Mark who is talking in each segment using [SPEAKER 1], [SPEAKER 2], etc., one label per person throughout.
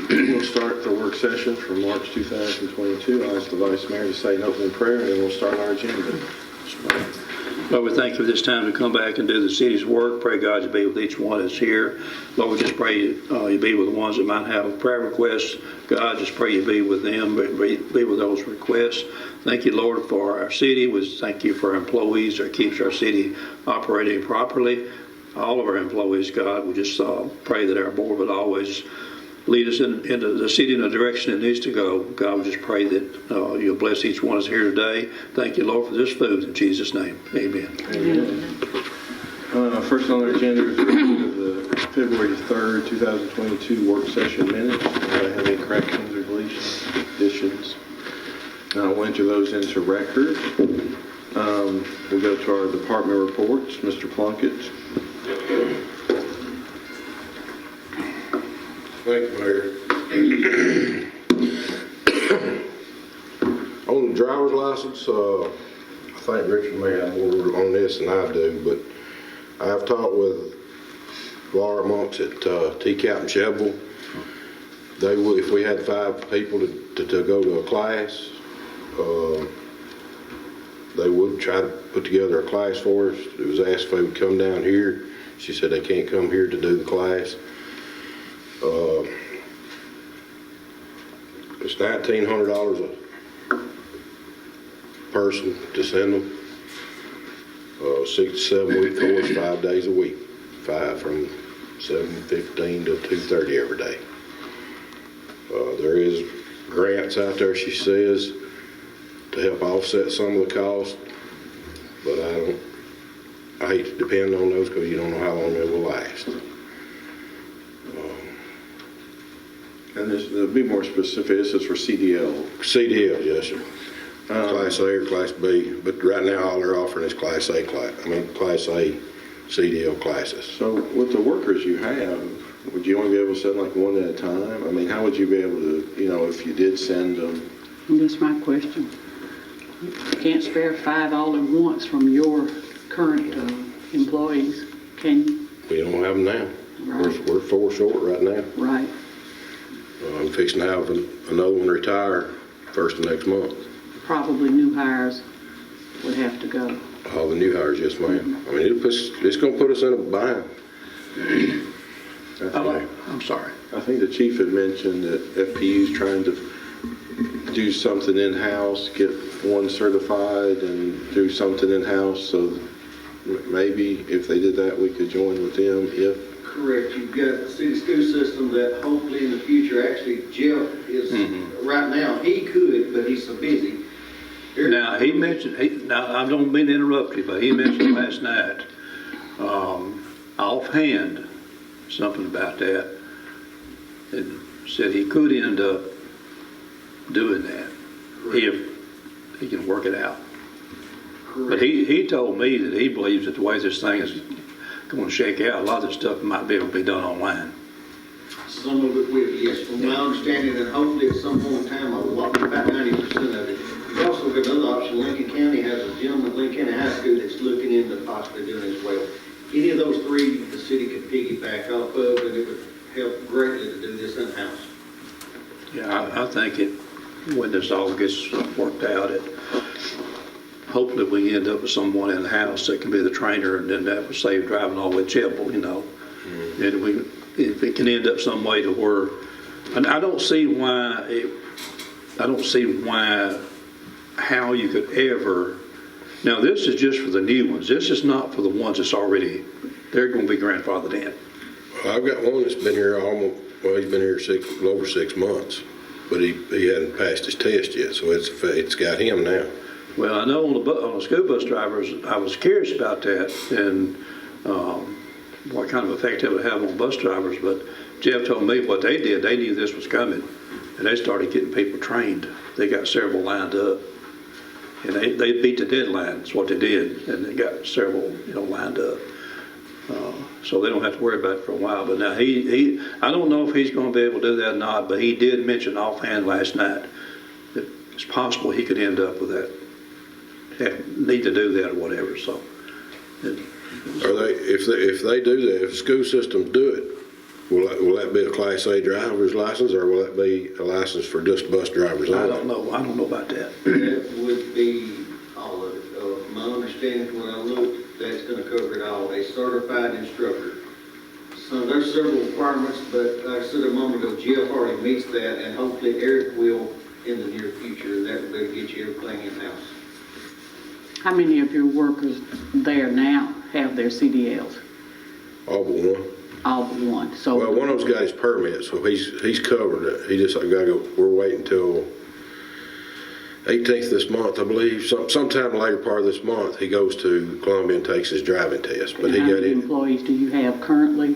[SPEAKER 1] We'll start the work session for March 2022. I'll ask the Vice Mayor to say an opening prayer, and then we'll start our agenda.
[SPEAKER 2] Lord, we thank you for this time to come back and do the city's work. Pray God you be with each one that's here. Lord, we just pray you be with the ones that might have prayer requests. God, just pray you be with them, be with those requests. Thank you, Lord, for our city. We thank you for our employees that keeps our city operating properly. All of our employees, God, we just pray that our board would always lead us into the city in the direction it needs to go. God, we just pray that you'll bless each one of us here today. Thank you, Lord, for this food. In Jesus' name, amen.
[SPEAKER 1] Amen. First on our agenda is the February 3rd, 2022 work session minutes. Do I have any corrections or deletions, additions? We'll enter those into record. We'll go to our department reports. Mr. Plunkett.
[SPEAKER 3] Thank you, Mayor. On the driver's license, I think Richard may have more on this than I do, but I have talked with Laura Monks at TCAP and Cheville. They would, if we had 5 people to go to a class, they would try to put together a class for us. It was asked if they would come down here. She said they can't come here to do the class. It's $1,900 a person to send them. 6 to 7 week course, 5 days a week, 5 from 7:15 to 2:30 every day. There is grants out there, she says, to help offset some of the cost, but I hate to depend on those because you don't know how long they will last.
[SPEAKER 1] And this, to be more specific, this is for CDL.
[SPEAKER 3] CDL, yes, sir. Class A or Class B, but right now all they're offering is Class A CDL classes.
[SPEAKER 1] So with the workers you have, would you only be able to send like one at a time? I mean, how would you be able to, if you did send them?
[SPEAKER 4] That's my question. You can't spare 5 all at once from your current employees, can you?
[SPEAKER 3] We don't have them now.
[SPEAKER 4] Right.
[SPEAKER 3] We're 4 short right now.
[SPEAKER 4] Right.
[SPEAKER 3] I'm fixing to have another one retire first of next month.
[SPEAKER 4] Probably new hires would have to go.
[SPEAKER 3] All the new hires, yes, ma'am. I mean, it's going to put us in a bind.
[SPEAKER 2] I'm sorry.
[SPEAKER 1] I think the chief had mentioned that FPU's trying to do something in-house, get one certified and do something in-house. So maybe if they did that, we could join with them if.
[SPEAKER 5] Correct. You've got the city school system that hopefully in the future, actually Jeff is, right now, he could, but he's so busy.
[SPEAKER 2] Now, he mentioned, now I don't mean to interrupt you, but he mentioned last night, offhand, something about that, and said he could end up doing that if he can work it out.
[SPEAKER 5] Correct.
[SPEAKER 2] But he told me that he believes that the way this thing is going to shake out, a lot of this stuff might be able to be done online.
[SPEAKER 5] Some of it will, yes, from my understanding, and hopefully at some point in time, about 90% of it. You've also got another option. Lincoln County has a gentleman at Lincoln County High School that's looking into possibly doing it as well. Any of those 3, the city could piggyback off of, and it would help greatly to do this in-house.
[SPEAKER 2] Yeah, I think when this all gets worked out, hopefully we end up with someone in the house that can be the trainer, and then that would save driving all the way to Chapel, And if it can end up some way to where, and I don't see how you could ever, now this is just for the new ones. This is not for the ones that's already, they're going to be grandfathered in.
[SPEAKER 3] I've got one that's been here he's been here over 6 months, but he hadn't passed his test yet, so it's got him now.
[SPEAKER 2] Well, I know on the school bus drivers, I was curious about that and what kind of effect it would have on bus drivers, but Jeff told me what they did, they knew this was coming, and they started getting people trained. They got several lined up, and they beat the deadline, that's what they did, and they got several lined up. So they don't have to worry about it for a while. But now I don't know if he's going to be able to do that or not, but he did mention offhand last night that it's possible he could end up with that, need to do that or whatever. So,
[SPEAKER 3] If they do that, if school systems do it, Will that be a Class A driver's license, or will that be a license for just bus drivers
[SPEAKER 2] I
[SPEAKER 3] only?
[SPEAKER 2] don't know. I don't know about that.
[SPEAKER 5] That would be all of it. My understanding when I looked, that's gonna cover it all, a certified instructor. So there's several requirements, but like I said a moment ago, Jeff already meets that, and hopefully Eric will in the near future, and that will get you everything in-house.
[SPEAKER 4] How many of your workers there now have their CDLs?
[SPEAKER 3] All but one.
[SPEAKER 4] All but one. So
[SPEAKER 3] Well, one of them's got his permit, so he's covered it. He just gotta go, we're waiting till 18th this month, I believe. Sometime later part of this month, he goes to Columbia and takes his driving test. But he
[SPEAKER 4] how
[SPEAKER 3] got
[SPEAKER 4] many
[SPEAKER 3] it,
[SPEAKER 4] employees do you have currently?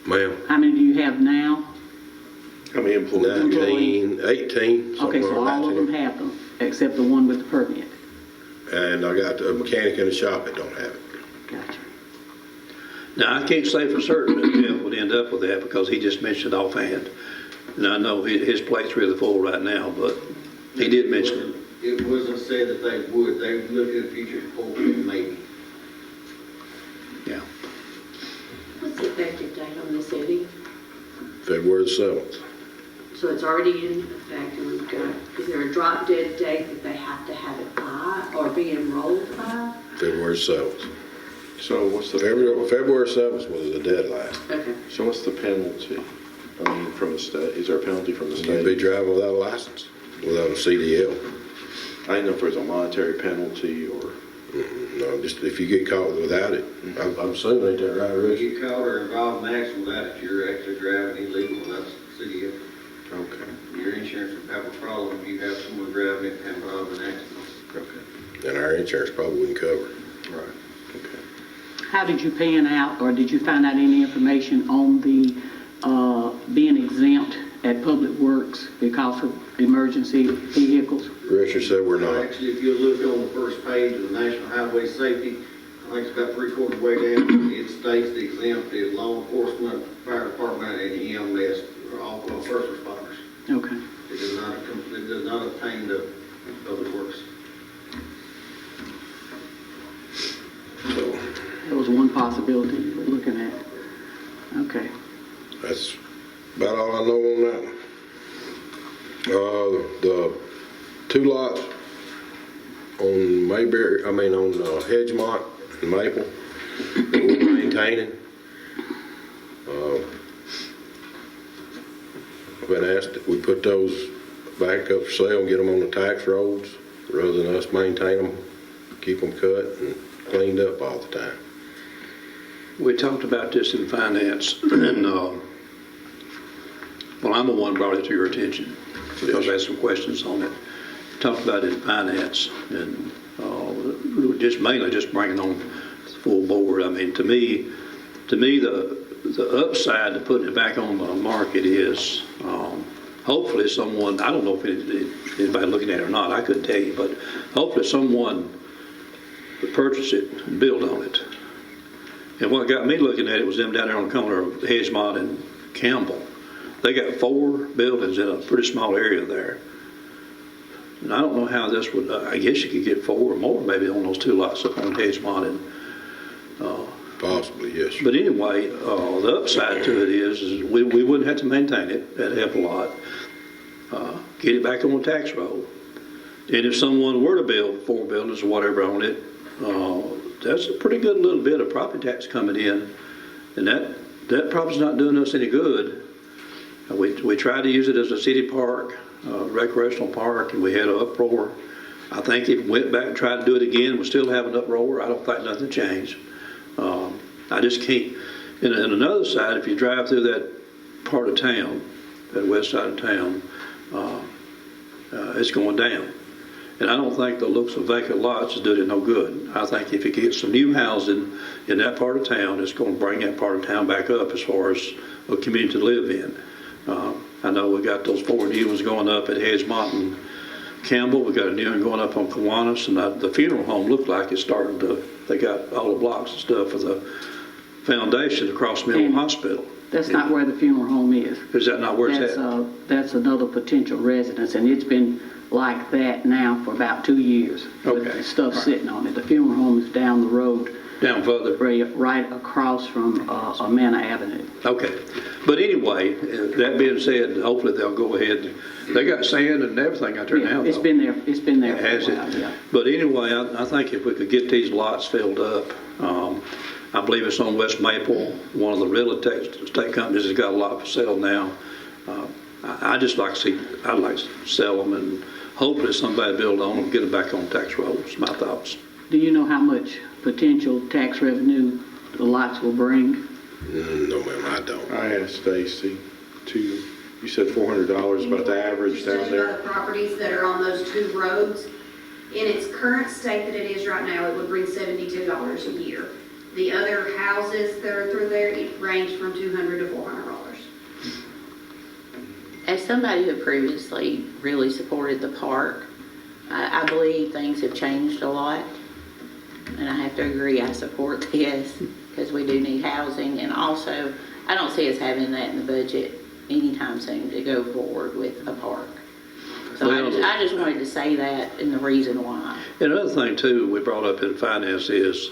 [SPEAKER 3] ma'am,
[SPEAKER 4] How many do you have now?
[SPEAKER 1] How many employees?
[SPEAKER 3] 19, 18,
[SPEAKER 4] Okay,
[SPEAKER 3] something
[SPEAKER 4] so
[SPEAKER 3] like
[SPEAKER 4] all of them
[SPEAKER 3] that.
[SPEAKER 4] have them, except the one with the permit.
[SPEAKER 3] And I got a mechanic in the shop that don't have it.
[SPEAKER 4] Gotcha.
[SPEAKER 2] Now, I can't say for certain that Jeff would end up with that because he just mentioned it offhand. And I know his plate's really full right now, but he did mention it.
[SPEAKER 5] It wasn't said that they would, they would look at the future, hopefully, maybe.
[SPEAKER 2] Yeah.
[SPEAKER 6] What's the effective date on this, Eddie?
[SPEAKER 3] February the 7th.
[SPEAKER 6] So it's already in effect, and we've got, is there a drop dead date that they have to have it by or be enrolled by?
[SPEAKER 3] February 7th.
[SPEAKER 1] So what's the,
[SPEAKER 3] February 7th was the deadline.
[SPEAKER 6] Okay.
[SPEAKER 1] so what's the penalty? I mean, from the state, is there a penalty from the
[SPEAKER 3] You'd be
[SPEAKER 1] state?
[SPEAKER 3] driving without a license, without a CDL.
[SPEAKER 1] I didn't know if there's a monetary penalty or,
[SPEAKER 3] No, just if you get caught without it. I'm assuming ain't that right,
[SPEAKER 5] If
[SPEAKER 3] Rich?
[SPEAKER 5] you get caught or involved in an accident without it, you're actually driving illegal without the CDL.
[SPEAKER 1] okay,
[SPEAKER 5] Your insurance would have a problem if you have someone driving it and involved in an accident.
[SPEAKER 1] okay,
[SPEAKER 3] And our insurance probably wouldn't cover it.
[SPEAKER 1] right, okay.
[SPEAKER 4] How did you pan out, or did you find out any information on the being exempt at Public Works because of emergency vehicles?
[SPEAKER 3] Richard said we're not.
[SPEAKER 5] Actually, if you look on the first page of the National Highway Safety, I think it's about three-quarters way down, it states the exempted law enforcement, fire department, and EMS are all first responders.
[SPEAKER 4] Okay.
[SPEAKER 5] It does not obtain the Public Works.
[SPEAKER 3] So
[SPEAKER 4] That was one possibility you were looking at. Okay.
[SPEAKER 3] that's about all I know on that one. The two lots on Mayberry, on Hedgemont and Maple that we're maintaining. I've been asked if we put those back up for sale and get them on the tax rolls rather than us maintain them, keep them cut and cleaned up all the time.
[SPEAKER 2] We talked about this in finance, and, well, I'm the one brought it to your attention because I had some questions on it. Talked about it in finance, and just mainly just bringing on the full board. I mean, to me, the upside to putting it back on the market is hopefully someone, I don't know if anybody looking at it or not, I couldn't tell you, but hopefully someone would purchase it and build on it. And what got me looking at it was them down there on the corner of Hedgemont and Campbell. They got 4 buildings in a pretty small area there. And I don't know how this would, I guess you could get 4 or more maybe on those 2 lots up on Hedgemont. And,
[SPEAKER 3] Possibly, yes.
[SPEAKER 2] but anyway, the upside to it is we wouldn't have to maintain it. That'd help a lot. Get it back on the tax roll. And if someone were to build 4 buildings or whatever on it, that's a pretty good little bit of property tax coming in. And that probably's not doing us any good. We tried to use it as a city park, recreational park, and we had an uproar. I think if we went back and tried to do it again, we'd still have an uproar. I don't think nothing changed. I just can't. And another side, if you drive through that part of town, that west side of town, it's going down. And I don't think the looks of vacant lots is doing it no good. I think if you get some new housing in that part of town, it's going to bring that part of town back up as far as a community to live in. I know we got those 4 new ones going up at Hedgemont and Campbell. We got a new one going up on Kiwanis, and the funeral home looked like it's starting to. They got all the blocks and stuff for the foundation across Middle
[SPEAKER 4] And
[SPEAKER 2] Hospital.
[SPEAKER 4] That's not where the funeral home is.
[SPEAKER 2] Is that not where it's at?
[SPEAKER 4] That's another potential residence, and it's been like that now for about 2 years.
[SPEAKER 2] Okay.
[SPEAKER 4] With stuff sitting on it. The funeral home is down the road
[SPEAKER 2] Down further.
[SPEAKER 4] right across from Amana Avenue.
[SPEAKER 2] Okay. But anyway, that being said, hopefully they'll go ahead. They got sand and everything out there now,
[SPEAKER 4] It's
[SPEAKER 2] though.
[SPEAKER 4] been there for
[SPEAKER 2] Has
[SPEAKER 4] a while,
[SPEAKER 2] it?
[SPEAKER 4] yeah.
[SPEAKER 2] But anyway, I think if we could get these lots filled up, I believe it's on West Maple, one of the real estate companies has got a lot for sale now. I'd like to sell them and hopefully somebody build on them, get them back on tax rolls, my thoughts.
[SPEAKER 4] Do you know how much potential tax revenue the lots will bring?
[SPEAKER 3] No, ma'am, I don't.
[SPEAKER 1] I asked Stacy you said $400 about the average down
[SPEAKER 7] Just
[SPEAKER 1] there.
[SPEAKER 7] about the properties that are on those two roads. In its current state that it is right now, it would bring $72 a year. The other houses that are through there, it range from $200 to $400.
[SPEAKER 8] As somebody who previously really supported the park, I believe things have changed a lot. And I have to agree, I support this because we do need housing. And also, I don't see us having that in the budget anytime soon to go forward with a park. So I just wanted to say that and the reason why.
[SPEAKER 2] And another thing too, we brought up in finance is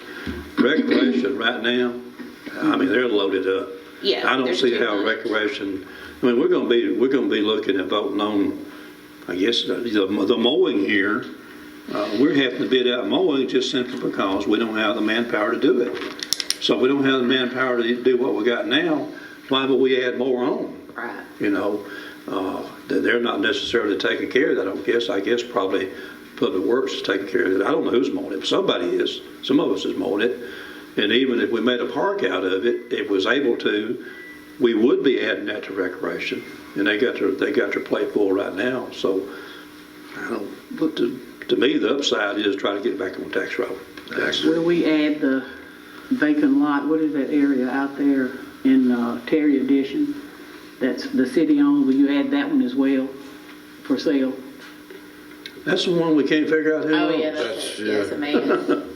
[SPEAKER 2] recreation right now, I mean, they're loaded up.
[SPEAKER 8] Yeah,
[SPEAKER 2] I don't
[SPEAKER 8] there's
[SPEAKER 2] see
[SPEAKER 8] too
[SPEAKER 2] how
[SPEAKER 8] much.
[SPEAKER 2] recreation, I mean, we're gonna be looking at voting on, I guess, the mowing here. We're having to bid out mowing just simply because we don't have the manpower to do it. So if we don't have the manpower to do what we got now, why would we add more on?
[SPEAKER 8] Right.
[SPEAKER 2] You know, they're not necessarily taking care of that. I guess probably Public Works is taking care of it. I don't know who's mowing it, but somebody is. Some of us is mowing it. And even if we made a park out of it, it was able to, we would be adding that to recreation. And they got their plate full right now. So, I don't, but to me, the upside is try to get it back on tax roll.
[SPEAKER 4] Will we add the vacant lot, what is that area out there in Terry Addition? That's the city owned, will you add that one as well for sale?
[SPEAKER 2] That's the one we can't figure out who
[SPEAKER 8] Oh,
[SPEAKER 2] owns.
[SPEAKER 8] yeah, that's amazing.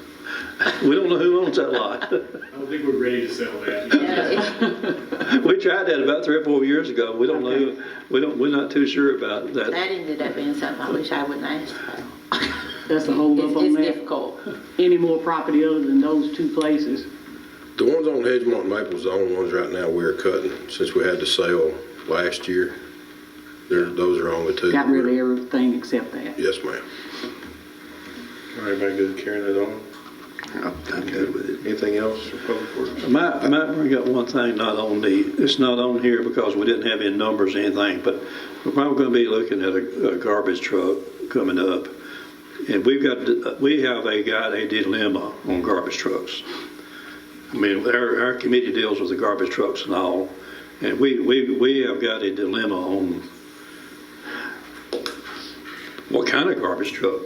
[SPEAKER 2] We don't know who owns that lot.
[SPEAKER 9] I don't think we're ready to sell that.
[SPEAKER 2] We tried that about 3 or 4 years ago. We don't know, we're not too sure about that.
[SPEAKER 8] That ended up being something I wish I wouldn't ask about.
[SPEAKER 4] That's a hold up on
[SPEAKER 8] It's
[SPEAKER 4] that?
[SPEAKER 8] difficult.
[SPEAKER 4] Any more property other than those two places?
[SPEAKER 3] The ones on Hedgemont and Maple's the only ones right now we're cutting since we had to sell last year. Those are only two.
[SPEAKER 4] Got rid of everything except that.
[SPEAKER 3] Yes, ma'am.
[SPEAKER 1] Everybody good carrying it on?
[SPEAKER 2] I'm good with it.
[SPEAKER 1] Anything else for Public Works?
[SPEAKER 2] I might bring up one thing, it's not on here because we didn't have any numbers or anything, but we're probably going to be looking at a garbage truck coming up. And we have a dilemma on garbage trucks. I mean, our committee deals with the garbage trucks and all, and we have got a dilemma on what kind of garbage truck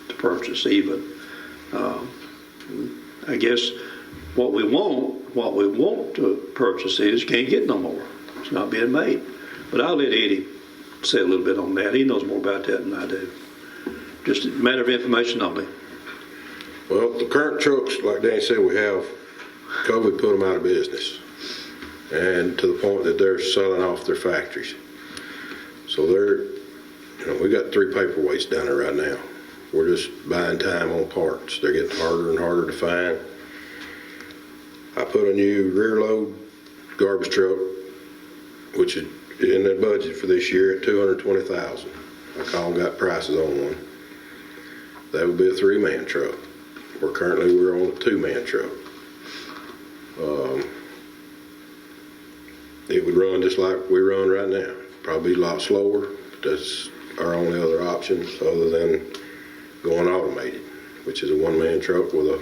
[SPEAKER 2] to purchase even. I guess what we want to purchase is can't get no more. It's not being made. But I'll let Eddie say a little bit on that. He knows more about that than I do. Just a matter of information only.
[SPEAKER 3] Well, the current trucks, like Danny said, we have, COVID put them out of business. And to the point that they're selling off their factories. So we got 3 paperweights down there right now. We're just buying time on parts. They're getting harder and harder to find. I put a new rear load garbage truck, which is in the budget for this year at $220,000. I called and got prices on one. That would be a 3-man truck. Currently we're on a 2-man truck. It would run just like we run right now. Probably a lot slower, but that's our only other option other than going automated, which is a 1-man truck with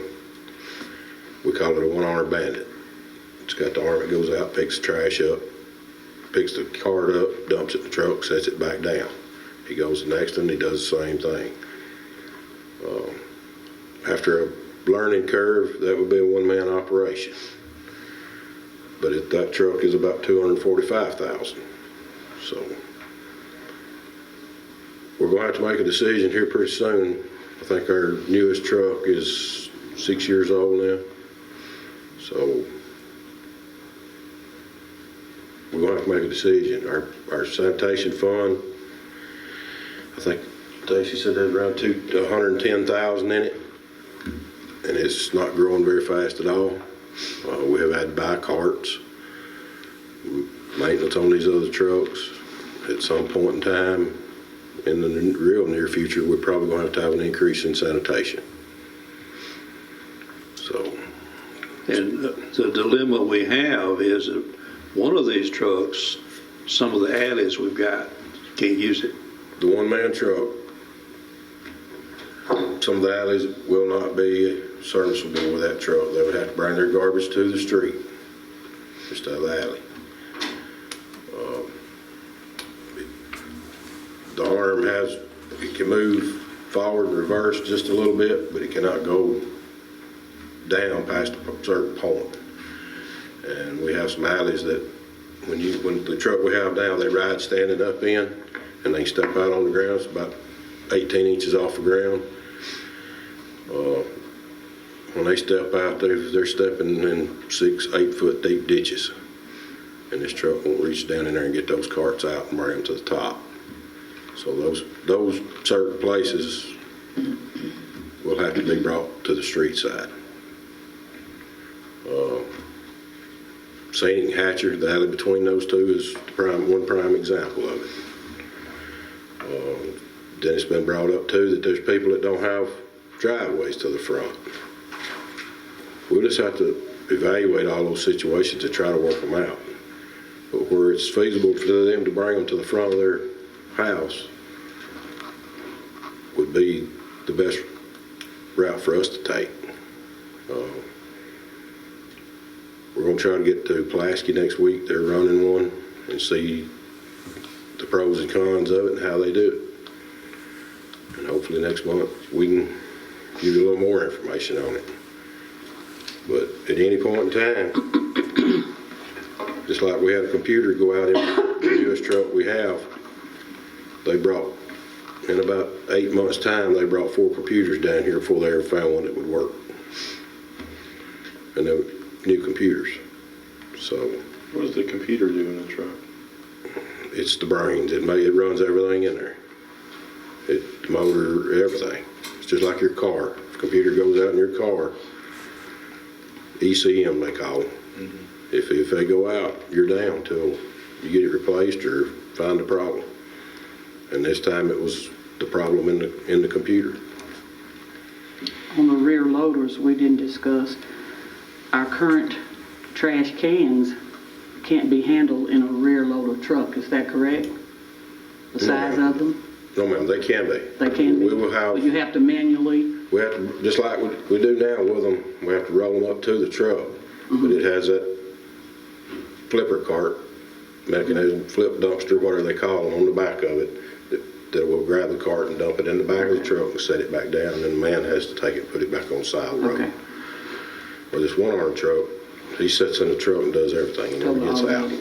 [SPEAKER 3] we call it a 1-armed bandit. It's got the arm that goes out, picks the trash up, picks the cart up, dumps it in the truck, sets it back down. He goes the next one, he does the same thing. After a learning curve, that would be a 1-man operation. But that truck is about $245,000. So we're going to have to make a decision here pretty soon. I think our newest truck is 6 years old now. So we're going to have to make a decision. Our sanitation fund, I think Stacy said there's around $110,000 in it. and it's not growing very fast at all. We have had to buy carts, maintenance on these other trucks. At some point in time, in the real near future, we're probably going to have an increase in sanitation. So,
[SPEAKER 2] And the dilemma we have is that one of these trucks, some of the alleys we've got, can't use it.
[SPEAKER 3] the one-man truck, some of the alleys will not be serviceable with that truck. They would have to bring their garbage to the street instead of the alley. The arm it can move forward and reverse just a little bit, but it cannot go down past a certain point. And we have some alleys that when the truck we have now, they ride standing up in, and they step out on the ground. It's about 18 inches off the ground. When they step out, they're stepping in 6-8 foot deep ditches. And this truck won't reach down in there and get those carts out and bring them to the top. So those certain places will have to be brought to the street side. Scenic Hatcher, the alley between those two is one prime example of it. Then it's been brought up too that there's people that don't have driveways to the front. We'll just have to evaluate all those situations to try to work them out. But where it's feasible for them to bring them to the front of their house would be the best route for us to take. We're going to try to get to Pulaski next week. They're running one and see the pros and cons of it and how they do it. And hopefully next month we can give you a little more information on it. But at any point in time, just like we had a computer go out in the newest truck we have, they brought, in about 8 months' time, they brought 4 computers down here before they ever found one that would work. And they were new computers. So
[SPEAKER 1] What does the computer do in the truck?
[SPEAKER 3] it's the brains. It runs everything in there. The motor, everything. It's just like your car. If a computer goes out in your car, ECM they call it. If they go out, you're down till you get it replaced or find a problem. And this time it was the problem in the computer.
[SPEAKER 4] On the rear loaders, we didn't discuss, our current trash cans can't be handled in a rear loader truck, is that correct? The size of them?
[SPEAKER 3] No, ma'am, they can be.
[SPEAKER 4] They can be?
[SPEAKER 3] We will have,
[SPEAKER 4] But you have to manually,
[SPEAKER 3] we have to, just like we do now with them, we have to roll them up to the truck. But it has that flipper cart mechanism, flip dumpster, whatever they call them, on the back of it, that will grab the cart and dump it in the back of the truck and set it back down, and then the man has to take it and put it back on the side of the road.
[SPEAKER 4] okay.
[SPEAKER 3] Or this one-arm truck, he sits in the truck and does everything and never gets out.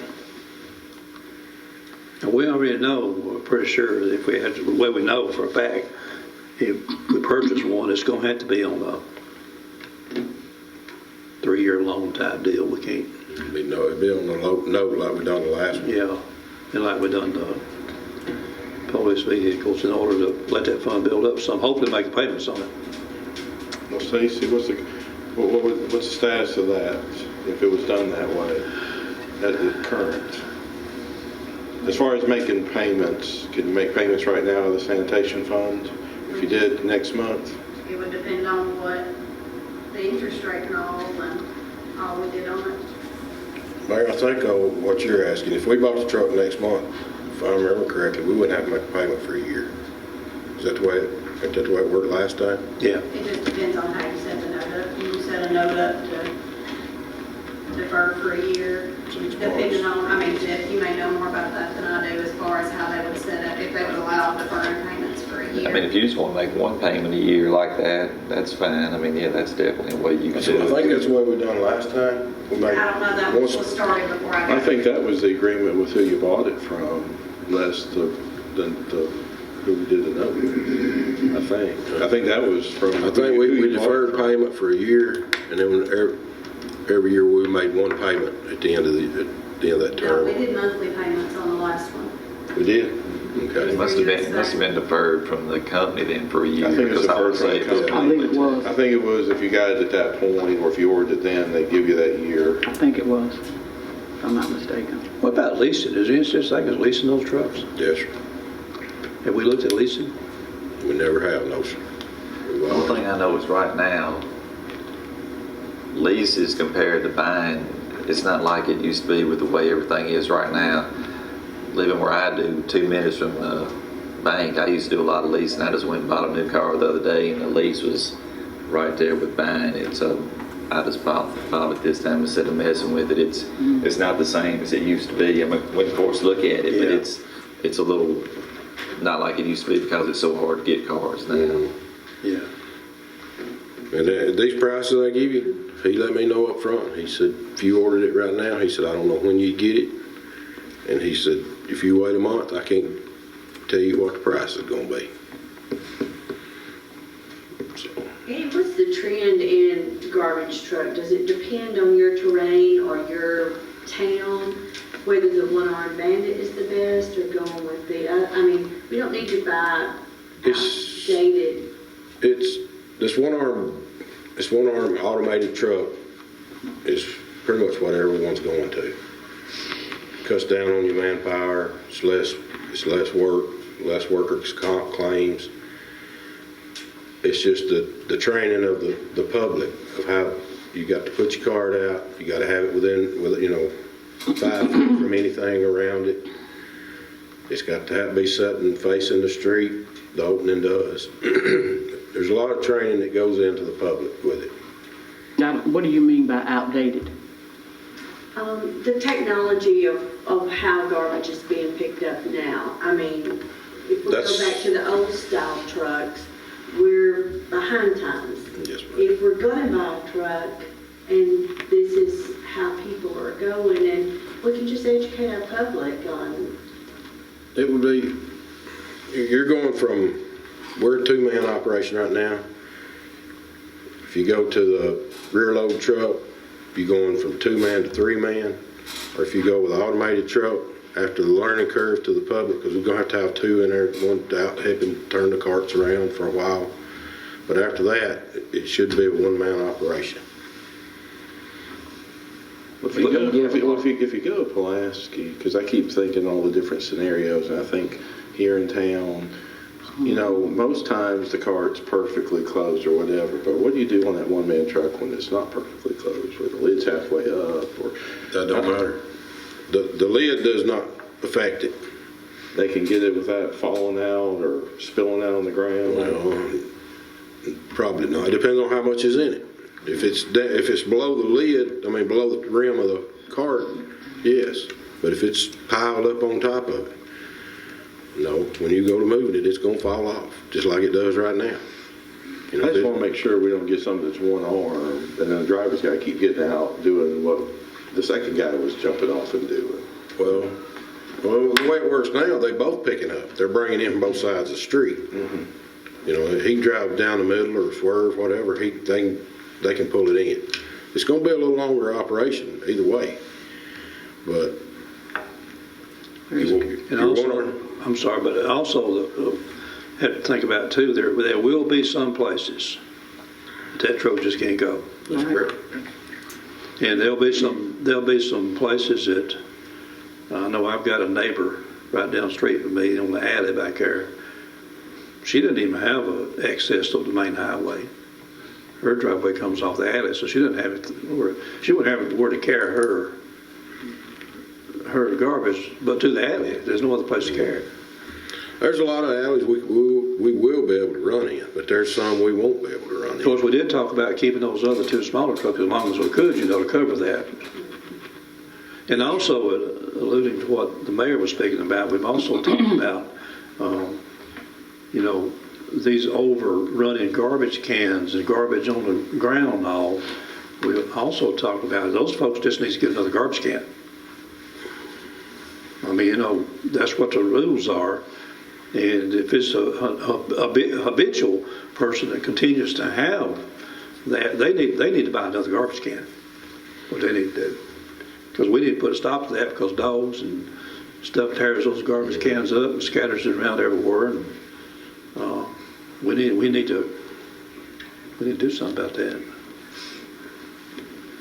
[SPEAKER 2] And we already know, we're pretty sure that if we had, well, we know for a fact, if we purchase one, it's gonna have to be on a 3-year loan type deal. We can't,
[SPEAKER 3] It'd be on the note like we done the last one.
[SPEAKER 2] yeah, and like we done the police vehicles in order to let that fund build up some, hopefully make payments on it.
[SPEAKER 1] Well, Stacy, what's the status of that, if it was done that way, at the current? As far as making payments, can you make payments right now of the sanitation fund? If you did next month?
[SPEAKER 7] It would depend on what the interest rate and all we did on it.
[SPEAKER 3] Mayor, I think what you're asking, if we bought the truck next month, if I remember correctly, we wouldn't have to make a payment for a year. Is that the way it worked last time?
[SPEAKER 2] Yeah.
[SPEAKER 7] It just depends on how you set the note up. You can set a note up to defer for a year, depending on, Jeff, you may know more about that than I do as far as how they would set up, if they would allow deferring payments for a year.
[SPEAKER 10] if you just want to make one payment a year like that, that's fine. Yeah, that's definitely a way you can do
[SPEAKER 3] I
[SPEAKER 10] it.
[SPEAKER 3] think that's the way we done last time.
[SPEAKER 7] I don't know, that was started before I got
[SPEAKER 1] I think that was the agreement with who you bought it from, less than who we did the note. I think that was from.
[SPEAKER 3] I think we deferred payment for a year, and then every year we made one payment at the end of that
[SPEAKER 7] No, we
[SPEAKER 3] term.
[SPEAKER 7] did monthly payments on the last one.
[SPEAKER 3] We did? Okay.
[SPEAKER 10] It must have been deferred from the company then for a year.
[SPEAKER 1] I think it's
[SPEAKER 10] because I would
[SPEAKER 1] deferred from
[SPEAKER 10] say
[SPEAKER 1] the
[SPEAKER 10] it's
[SPEAKER 1] company.
[SPEAKER 4] I think it was.
[SPEAKER 1] I think it was if you got it at that point, or if you ordered it then, they give you that year.
[SPEAKER 4] I think it was, if I'm not mistaken.
[SPEAKER 2] What about leasing? Is there any such thing as leasing those trucks?
[SPEAKER 3] Yes, sir.
[SPEAKER 2] Have we looked at leasing?
[SPEAKER 3] We never have, no, sir.
[SPEAKER 10] The only thing I know is right now, leases compared to buying, it's not like it used to be with the way everything is right now. Living where I do, 2 minutes from the bank, I used to do a lot of leasing. I just went and bought a new car the other day, and the lease was right there with buying it. So I just bought it this time instead of messing with it. It's not the same as it used to be. I mean, went of course look at it, but
[SPEAKER 2] Yeah.
[SPEAKER 10] it's a little not like it used to be because it's so hard to get cars now.
[SPEAKER 2] Yeah.
[SPEAKER 3] And these prices I give you, he let me know up front. He said, if you ordered it right now, he said, I don't know when you get it. And he said, if you wait a month, I can't tell you what the price is gonna be. So,
[SPEAKER 6] Hey, what's the trend in garbage truck? Does it depend on your terrain or your town, whether the one-armed bandit is the best or going with the, I mean, we don't need to buy
[SPEAKER 3] It's-
[SPEAKER 6] outdated.
[SPEAKER 3] this one arm automated truck is pretty much what everyone's going to. Cuts down on your manpower, it's less work, less workers' comp claims. It's just the training of the public of how you got to put your card out, you got to have it within 5 feet from anything around it. It's got to be sitting facing the street, the opening does. There's a lot of training that goes into the public with it.
[SPEAKER 4] Now, what do you mean by outdated?
[SPEAKER 6] The technology of how garbage is being picked up now. I mean, if we go back to the old style trucks, we're behind times.
[SPEAKER 3] Yes, ma'am.
[SPEAKER 6] If we're gonna buy a truck and this is how people are going, and we can just educate our public on,
[SPEAKER 3] It would be, you're going from, we're a 2-man operation right now. If you go to the rear load truck, you're going from 2-man to 3-man. Or if you go with an automated truck, after the learning curve to the public, because we're going to have 2 in there, one out helping turn the carts around for a while. But after that, it should be a 1-man operation.
[SPEAKER 1] If you go to Pulaski, because I keep thinking all the different scenarios, and I think here in town, most times the cart's perfectly closed or whatever, but what do you do on that 1-man truck when it's not perfectly closed, where the lid's halfway up, or?
[SPEAKER 3] That don't matter. The lid does not affect it.
[SPEAKER 1] They can get it without falling out or spilling out on the ground?
[SPEAKER 3] Well, probably not. It depends on how much is in it. If it's below the lid, below the rim of the cart, yes. But if it's piled up on top of it, no. When you go to moving it, it's gonna fall off, just like it does right now.
[SPEAKER 1] I just want to make sure we don't get something that's one arm, and then the driver's got to keep getting out doing what the second guy was jumping off and doing.
[SPEAKER 3] Well, the way it works now, they both picking up. They're bringing in from both sides of the street.
[SPEAKER 1] Mm-hmm.
[SPEAKER 3] He can drive down the middle or swerve, whatever. They can pull it in. It's going to be a little longer operation either way, but
[SPEAKER 2] And also, I'm sorry, but also have to think about too, there will be some places that truck just can't go.
[SPEAKER 3] that's correct.
[SPEAKER 2] And there'll be some places that, I know I've got a neighbor right down the street from me on the alley back there. She doesn't even have access to the main highway. Her driveway comes off the alley, so she doesn't have she wouldn't have where to carry her garbage, but to the alley. There's no other place to carry it.
[SPEAKER 3] There's a lot of alleys we will be able to run in, but there's some we won't be able to run
[SPEAKER 2] Of
[SPEAKER 3] in.
[SPEAKER 2] course, we did talk about keeping those other 2 smaller trucks as long as we could, to cover that. And also, alluding to what the mayor was speaking about, we've also talked about, these overrunning garbage cans and garbage on the ground and all. We also talked about those folks just need to get another garbage can. That's what the rules are. And if it's a habitual person that continues to have that, they need to buy another garbage can. What they need to do, because we need to put a stop to that, because dogs and stuff tears those garbage cans up and scatters it around everywhere. And we need to do something about that.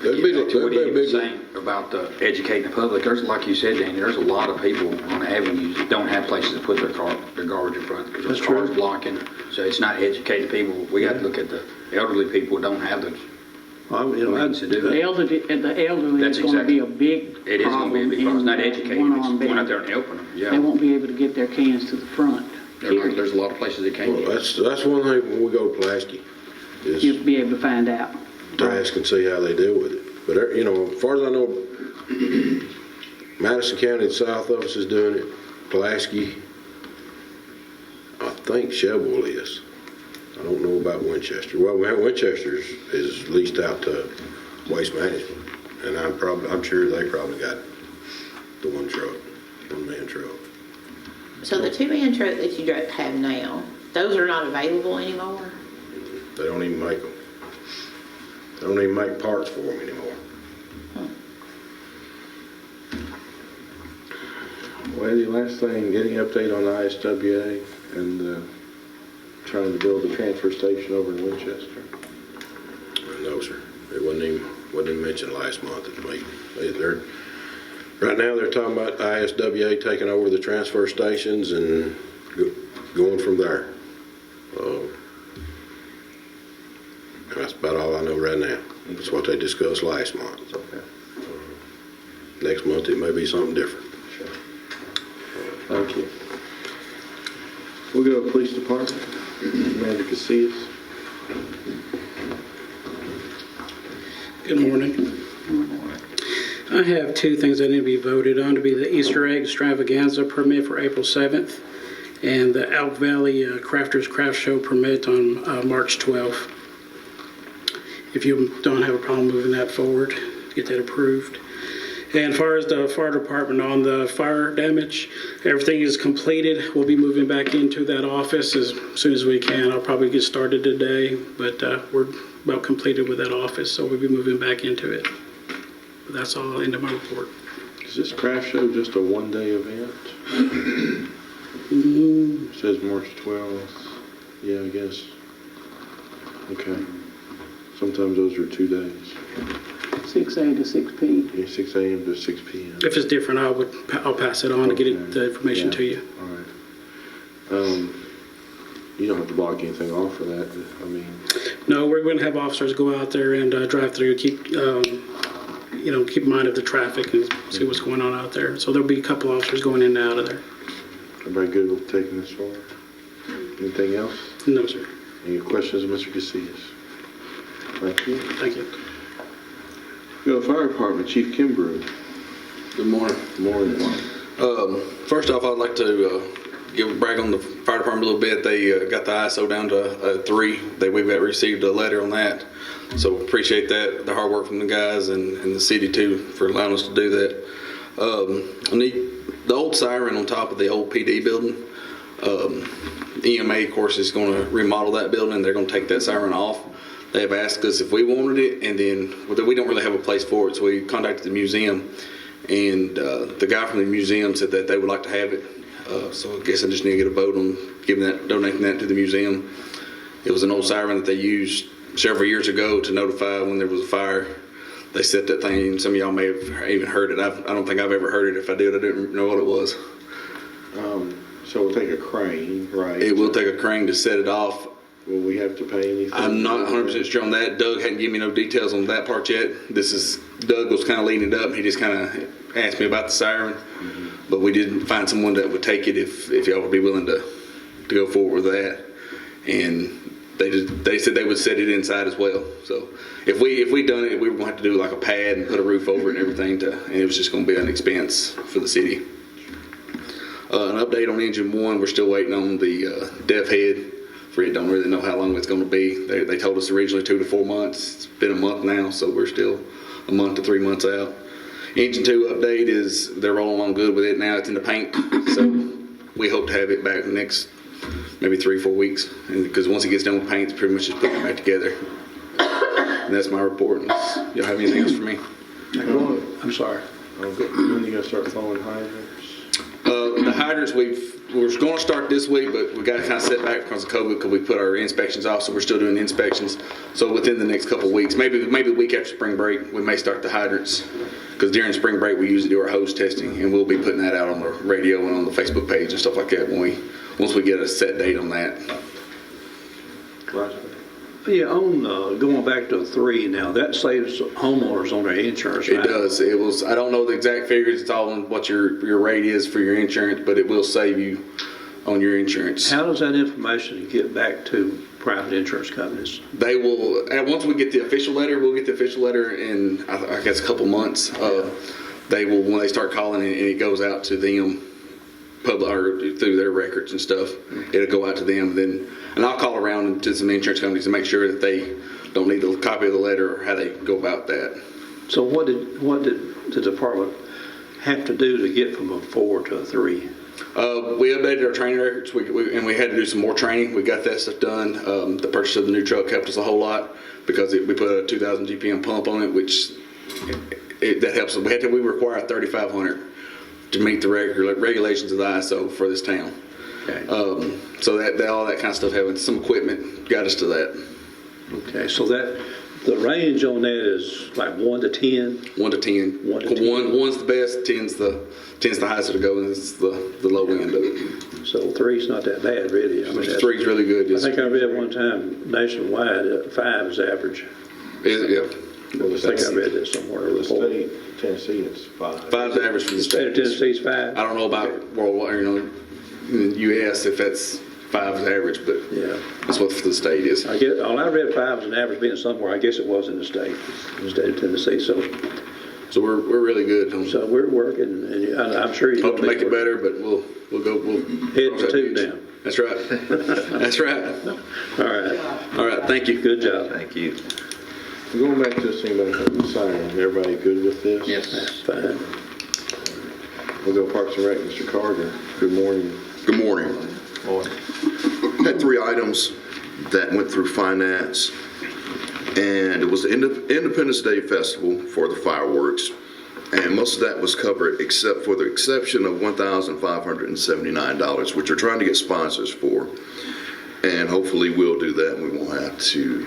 [SPEAKER 3] That'd be
[SPEAKER 11] To what
[SPEAKER 3] a
[SPEAKER 11] you were
[SPEAKER 3] big,
[SPEAKER 11] saying about educating the public, there's, like you said, Danny, there's a lot of people on avenues that don't have places to put their garbage in front because there's
[SPEAKER 2] That's true.
[SPEAKER 11] cars blocking. So it's not educating people. We got to look at the elderly people who don't have the means to do
[SPEAKER 4] The
[SPEAKER 11] that.
[SPEAKER 4] elderly
[SPEAKER 11] That's
[SPEAKER 4] is going to be a
[SPEAKER 11] exactly-
[SPEAKER 4] big
[SPEAKER 11] It is going to be a big problem. It's not educating, it's going out there and helping them.
[SPEAKER 4] They
[SPEAKER 11] Yeah.
[SPEAKER 4] won't be able to get their cans to the front, period.
[SPEAKER 11] There's a lot of places they can't
[SPEAKER 3] well,
[SPEAKER 11] get.
[SPEAKER 3] that's one thing when we go to Pulaski, is
[SPEAKER 4] You'll be able to find out.
[SPEAKER 3] to ask and see how they deal with it. But, you know, as far as I know, Madison County, the south office is doing it. Pulaski, I think Shelbyville is. I don't know about Winchester. Well, Winchester is leased out to Waste Management, and I'm sure they probably got the one man truck.
[SPEAKER 8] So the two-man truck that you have now, those are not available anymore?
[SPEAKER 3] They don't even make them. They don't even make parts for them anymore.
[SPEAKER 1] Well, the last thing, getting update on ISWA and trying to build a transfer station over in Winchester.
[SPEAKER 3] No, sir. It wasn't even mentioned last month at the meeting. Right now, they're talking about ISWA taking over the transfer stations and going from there. That's about all I know right now. That's what they discussed last month.
[SPEAKER 1] Okay.
[SPEAKER 3] Next month, it may be something different.
[SPEAKER 1] Thank you. We'll go to Police Department. Amanda Casillas.
[SPEAKER 12] Good morning. I have two things that need to be voted on, to be the Easter egg extravaganza permit for April 7th and the Elk Valley Crafters Craft Show permit on March 12th. If you don't have a problem moving that forward, get that approved. And as far as the fire department on the fire damage, everything is completed. We'll be moving back into that office as soon as we can. I'll probably get started today, but we're about completed with that office, so we'll be moving back into it. But that's all into my report.
[SPEAKER 1] Is this craft show just a one-day event? It says March 12th. Yeah, I guess. Okay. Sometimes those are 2 days.
[SPEAKER 4] 6 a to 6 p.
[SPEAKER 1] Yeah, 6 a.m. to 6 p.m.
[SPEAKER 12] If it's different, I'll pass it on to get
[SPEAKER 1] Okay.
[SPEAKER 12] the information to you.
[SPEAKER 1] All right. You don't have to block anything off for that. I mean,
[SPEAKER 12] No, we're going to have officers go out there and drive through, keep in mind of the traffic and see what's going on out there. So there'll be a couple officers going in and out of there.
[SPEAKER 1] everybody good with taking this forward? Anything else?
[SPEAKER 12] No, sir.
[SPEAKER 1] Any questions of Mr. Casillas? Thank you.
[SPEAKER 12] Thank you.
[SPEAKER 1] Go to Fire Department, Chief Kimbrough.
[SPEAKER 13] Good morning.
[SPEAKER 1] Good morning.
[SPEAKER 13] First off, I'd like to give a brag on the fire department a little bit. They got the ISO down to 3. We've got received a letter on that. So appreciate that, the hard work from the guys and the city too for allowing us to do that. I need the old siren on top of the old PD building. EMA, of course, is going to remodel that building. They're going to take that siren off. They have asked us if we wanted it, and then we don't really have a place for it, so we contacted the museum, and the guy from the museum said that they would like to have it. So I guess I just need to get a vote on donating that to the museum. It was an old siren that they used several years ago to notify when there was a fire. They set that thing, and some of y'all may have even heard it. I don't think I've ever heard it. If I did, I didn't know what it was.
[SPEAKER 1] So we'll take a crane, right?
[SPEAKER 13] It will take a crane to set it off.
[SPEAKER 1] Will we have to pay anything?
[SPEAKER 13] I'm not 100% sure on that. Doug hadn't given me no details on that part yet. Doug was kind of leading it up. He just kind of asked me about the siren, but we didn't find someone that would take it if y'all would be willing to go forward with that. And they said they would set it inside as well. So if we done it, we were going to have to do like a pad and put a roof over it and everything, and it was just going to be an expense for the city. An update on Engine 1, we're still waiting on the DEF head. We don't really know how long it's going to be. They told us originally 2 to 4 months. It's been a month now, so we're still a month to 3 months out. Engine 2 update is they're rolling along good with it now. It's in the paint, so we hope to have it back next maybe 3-4 weeks. And because once it gets done with paint, it's pretty much just putting it back together. And that's my report. Y'all have anything else for me?
[SPEAKER 2] I'm sorry.
[SPEAKER 1] When are you going to start throwing hydrants?
[SPEAKER 13] hydrants, we're going to start this week, but we got to kind of set back because of COVID because we put our inspections off, so we're still doing inspections. So within the next couple of weeks, maybe the week after spring break, we may start the hydrants because during spring break we usually do our hose testing, and we'll be putting that out on the radio and on the Facebook page and stuff like that once we get a set date on that.
[SPEAKER 1] Roger.
[SPEAKER 2] Yeah, on, going back to 3 now, that saves homeowners on their insurance, right?
[SPEAKER 13] It does. It was. I don't know the exact figures. It's all on what your rate is for your insurance, but it will save you on your insurance.
[SPEAKER 2] How does that information get back to private insurance companies?
[SPEAKER 13] They will, and once we get the official letter, we'll get the official letter in, I guess, a couple months. They will, when they start calling and it goes out to them, or through their records and stuff, it'll go out to them. And I'll call around to some insurance companies to make sure that they don't need a copy of the letter or how they go about that.
[SPEAKER 2] So what did the department have to do to get from a 4 to a 3?
[SPEAKER 13] We updated our training records, and we had to do some more training. We got that stuff done. The purchase of the new truck helped us a whole lot because we put a 2,000 GPM pump on it, which that helps us. We require 3,500 to meet the regulations of the ISO for this town.
[SPEAKER 2] Okay.
[SPEAKER 13] So that all that kind of stuff, having some equipment got us to that.
[SPEAKER 2] Okay, so that the range on that is like 1 to 10?
[SPEAKER 13] 1 to 10.
[SPEAKER 2] 1 to 10.
[SPEAKER 13] One's the best, 10's the highest it'll go, and it's the low end of it.
[SPEAKER 2] So 3's not that bad, really. I mean,
[SPEAKER 13] 3's really good.
[SPEAKER 2] I think I read one time nationwide 5 is average.
[SPEAKER 13] Yeah.
[SPEAKER 1] Well,
[SPEAKER 2] I think I read this somewhere.
[SPEAKER 1] The state, Tennessee, it's 5.
[SPEAKER 13] 5's the average for the
[SPEAKER 2] State of Tennessee's 5.
[SPEAKER 13] I don't know about worldwide, in the U.S. if that's 5 is average, but
[SPEAKER 2] Yeah.
[SPEAKER 13] that's what the state is.
[SPEAKER 2] I guess, all I read 5 was an average being somewhere. I guess it was in the state of Tennessee.
[SPEAKER 13] So we're really good.
[SPEAKER 2] So we're working, and I'm sure you're
[SPEAKER 13] Hope to
[SPEAKER 2] gonna
[SPEAKER 13] make it better, but we'll
[SPEAKER 2] head to 2 now.
[SPEAKER 13] That's right. That's right.
[SPEAKER 2] All right.
[SPEAKER 13] Thank you.
[SPEAKER 2] Good job.
[SPEAKER 10] Thank you.
[SPEAKER 1] Going back to this thing about the siren, everybody good with this?
[SPEAKER 2] That's fine.
[SPEAKER 1] We'll go Parks and Rec, Mr. Carter. Good morning.
[SPEAKER 14] Good morning. Had 3 items that went through finance, and it was the Independence Day Festival for the fireworks, and most of that was covered except for the exception of $1,579, which we're trying to get sponsors for, and hopefully we'll do that and we won't have to.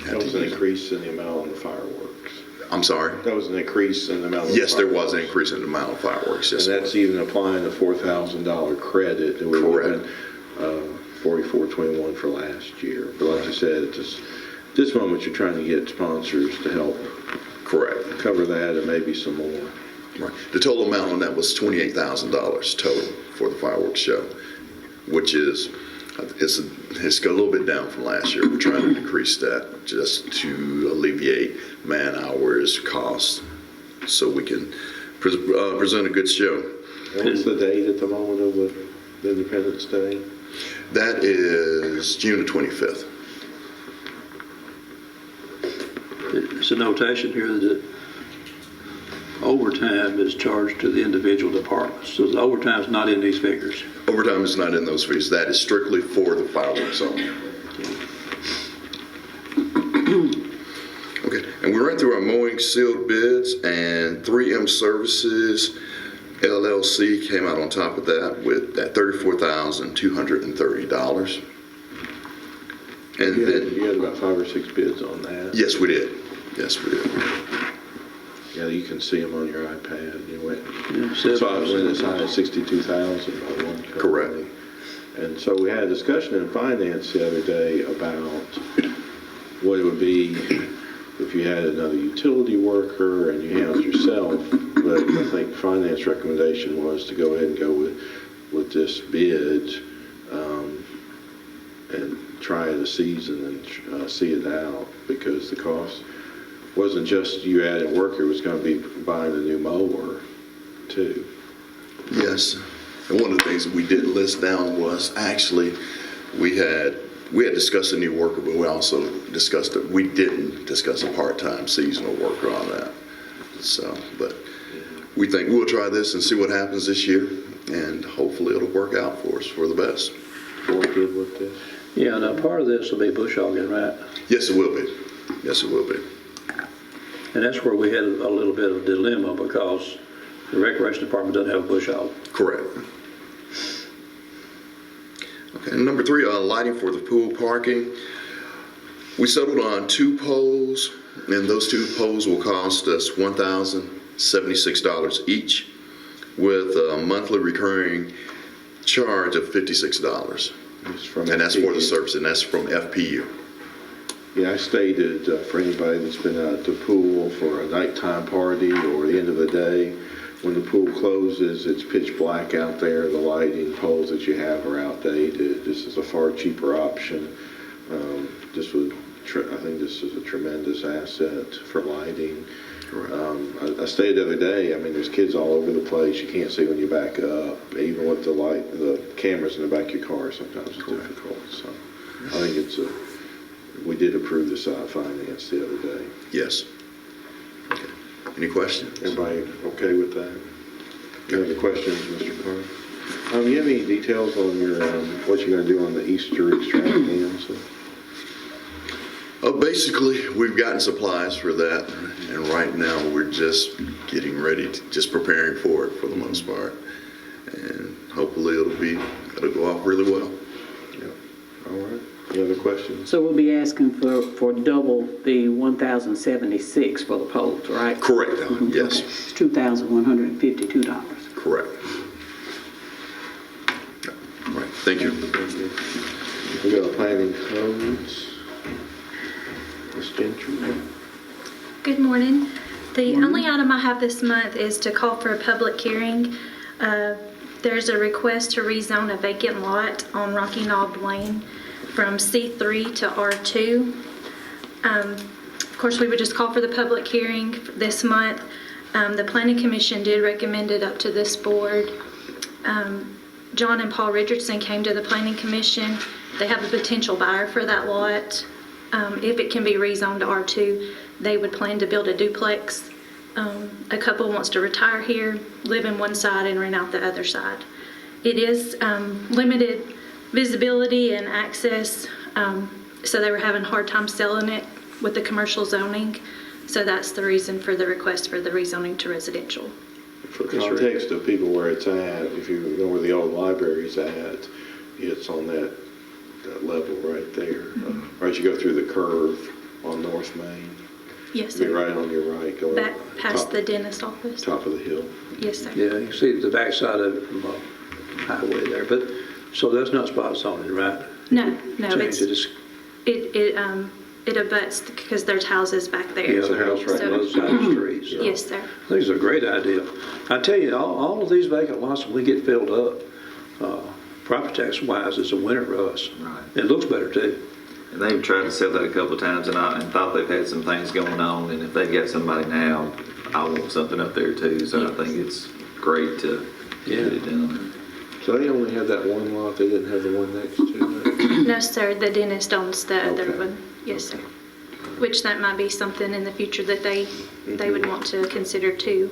[SPEAKER 1] That was an increase in the amount on the fireworks.
[SPEAKER 14] I'm sorry?
[SPEAKER 1] That was an increase in the amount of
[SPEAKER 14] Yes, there
[SPEAKER 1] fireworks.
[SPEAKER 14] was an increase in the amount of fireworks. Yes,
[SPEAKER 1] And that's even applying the $4,000 credit that we were
[SPEAKER 14] Correct.
[SPEAKER 1] 4421 for last year. But like you said, at this moment, you're trying to get sponsors to help
[SPEAKER 14] correct.
[SPEAKER 1] cover that and maybe some more.
[SPEAKER 14] Right. The total amount on that was $28,000 total for the fireworks show, which is it's a little bit down from last year. We're trying to decrease that just to alleviate man hours, costs, so we can present a good show.
[SPEAKER 1] And what's the date at the moment of the Independence Day?
[SPEAKER 14] That is June the 25th.
[SPEAKER 2] It's a notation here that overtime is charged to the individual departments. So the overtime's not in these figures.
[SPEAKER 14] Overtime is not in those fees. That is strictly for the fireworks only. Okay, and we ran through our mowing sealed bids, and 3M Services LLC came out on top of that with that $34,230. And then,
[SPEAKER 1] You had about 5 or 6 bids on that.
[SPEAKER 14] yes, we did. Yes, we did.
[SPEAKER 1] Yeah, you can see them on your iPad. You went,
[SPEAKER 2] Yeah,
[SPEAKER 1] so I went as high as 62,000 by one company.
[SPEAKER 14] Correct.
[SPEAKER 1] And so we had a discussion in finance the other day about what it would be if you had another utility worker and you handled yourself. But I think finance recommendation was to go ahead and go with this bid and try it a season and see it out, because the cost wasn't just you adding worker, it was going to be buying a new mower too.
[SPEAKER 14] Yes. And one of the things that we did list down was actually we had discussed a new worker, but we also discussed that we didn't discuss a part-time seasonal worker on that. So, but we think we'll try this and see what happens this year, and hopefully it'll work out for us for the best.
[SPEAKER 1] Board good with this?
[SPEAKER 2] Yeah, now part of this will be bush hogging, right?
[SPEAKER 14] Yes, it will be. Yes, it will be.
[SPEAKER 2] And that's where we had a little bit of dilemma, because the recreation department doesn't have a bush hog.
[SPEAKER 14] Correct. Okay, and number 3, lighting for the pool parking. We settled on 2 poles, and those 2 poles will cost us $1,076 each, with a monthly recurring charge of $56. And that's for the service, and that's from FPU.
[SPEAKER 1] Yeah, I stated for anybody that's been out at the pool for a nighttime party or the end of the day, when the pool closes, it's pitch black out there. The lighting poles that you have are outdated. This is a far cheaper option. I think this is a tremendous asset for lighting. I stated the other day, I mean, there's kids all over the place. You can't see when you back up. Even with the cameras in the back of your car, sometimes it's difficult. So I think we did approve the side finance the other day.
[SPEAKER 14] Yes. Okay. Any questions?
[SPEAKER 1] Everybody okay with that? Any other questions, Mr. Carr? You have any details on your what you're going to do on the Easter extravaganza?
[SPEAKER 14] Basically, we've gotten supplies for that, and right now we're just getting ready, just preparing for it for the most part. And hopefully it'll go off really well.
[SPEAKER 1] Yeah. All right. Any other questions?
[SPEAKER 4] So we'll be asking for double the 1,076 for the poles, right?
[SPEAKER 14] Correct. Yes.
[SPEAKER 4] It's $2,152.
[SPEAKER 14] Correct. All right. Thank you.
[SPEAKER 1] We got a planning codes. Ms. Gentry.
[SPEAKER 15] Good morning. The only item I have this month is to call for a public hearing. There's a request to rezone a vacant lot on Rocky Knob Lane from C3 to R2. Of course, we would just call for the public hearing this month. The Planning Commission did recommend it up to this board. John and Paul Richardson came to the Planning Commission. They have a potential buyer for that lot. If it can be rezoned to R2, they would plan to build a duplex. A couple wants to retire here, live in one side and rent out the other side. It is limited visibility and access, so they were having a hard time selling it with the commercial zoning. So that's the reason for the request for the rezoning to residential.
[SPEAKER 1] For context of people where it's at, if you know where the old library's at, it's on that level right there. Right, you go through the curve on North Main.
[SPEAKER 15] Yes,
[SPEAKER 1] Be
[SPEAKER 15] sir.
[SPEAKER 1] right on your right, going
[SPEAKER 15] Back past the dentist office.
[SPEAKER 1] top of the hill.
[SPEAKER 15] Yes, sir.
[SPEAKER 2] Yeah, you see the backside of it from the highway there, but, so that's not spot zoning, right?
[SPEAKER 15] No,
[SPEAKER 2] Change
[SPEAKER 15] it abuts because there's houses back there.
[SPEAKER 2] Yeah, the house right on the other side of the street. So
[SPEAKER 15] Yes, sir.
[SPEAKER 2] I think it's a great idea. I tell you, all of these vacant lots, when we get filled up, property tax wise, it's a winner for us.
[SPEAKER 10] Right.
[SPEAKER 2] It looks better too.
[SPEAKER 10] And they've tried to sell that a couple of times, and thought they've had some things going on, and if they've got somebody now, I want something up there too, so I think it's great to get it done.
[SPEAKER 1] So they only had that one lot, they didn't have the one next to it?
[SPEAKER 15] No, sir, the dentist owns the other
[SPEAKER 1] Okay.
[SPEAKER 15] one. Yes, sir. Which that might be something in the future that they would want to consider too.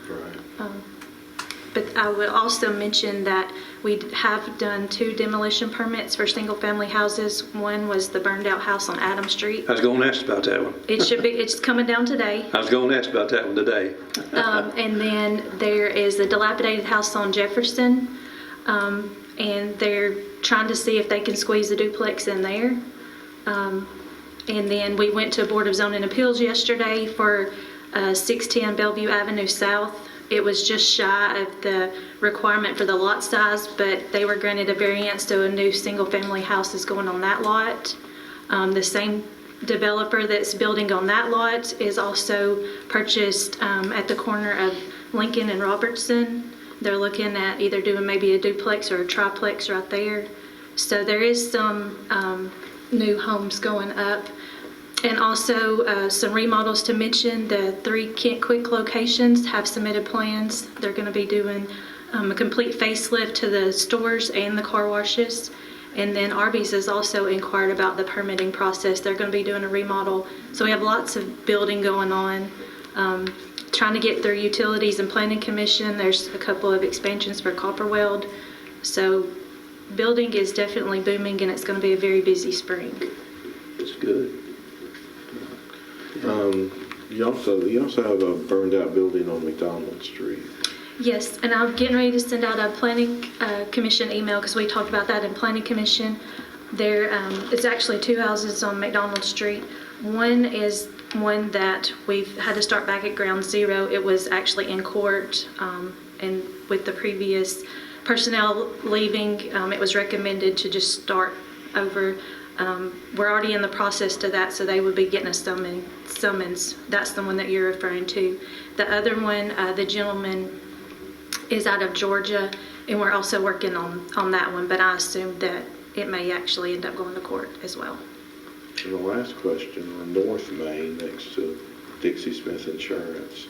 [SPEAKER 1] Right.
[SPEAKER 15] But I will also mention that we have done 2 demolition permits for single-family houses. One was the burned-out house on Adam Street.
[SPEAKER 2] I was going to ask about that one.
[SPEAKER 15] It's coming down today.
[SPEAKER 2] I was going to ask about that one today.
[SPEAKER 15] And then there is a dilapidated house on Jefferson, and they're trying to see if they can squeeze a duplex in there. And then we went to Board of Zoning Appeals yesterday for 610 Bellevue Avenue South. It was just shy of the requirement for the lot size, but they were granted a variance to a new single-family house is going on that lot. The same developer that's building on that lot is also purchased at the corner of Lincoln and Robertson. They're looking at either doing maybe a duplex or a triplex right there. So there is some new homes going up. And also some remodels to mention. The 3 Kent Quick locations have submitted plans. They're going to be doing a complete facelift to the stores and the car washes. And then Arby's has also inquired about the permitting process. They're going to be doing a remodel. So we have lots of building going on. Trying to get through utilities and planning commission. There's a couple of expansions for Copperweld. So building is definitely booming, and it's going to be a very busy spring.
[SPEAKER 2] It's good.
[SPEAKER 1] You also have a burned out building on McDonald Street.
[SPEAKER 15] Yes, and I'm getting ready to send out a planning commission email because we talked about that in planning commission. There, it's actually 2 houses on McDonald Street. One is one that we've had to start back at ground zero. It was actually in court, and with the previous personnel leaving, it was recommended to just start over. We're already in the process to that, so they would be getting a summons. That's the one that you're referring to. The other one, the gentleman is out of Georgia, and we're also working on that one, but I assume that it may actually end up going to court as well.
[SPEAKER 1] And the last question, on North Main, next to Dixie Smith Insurance,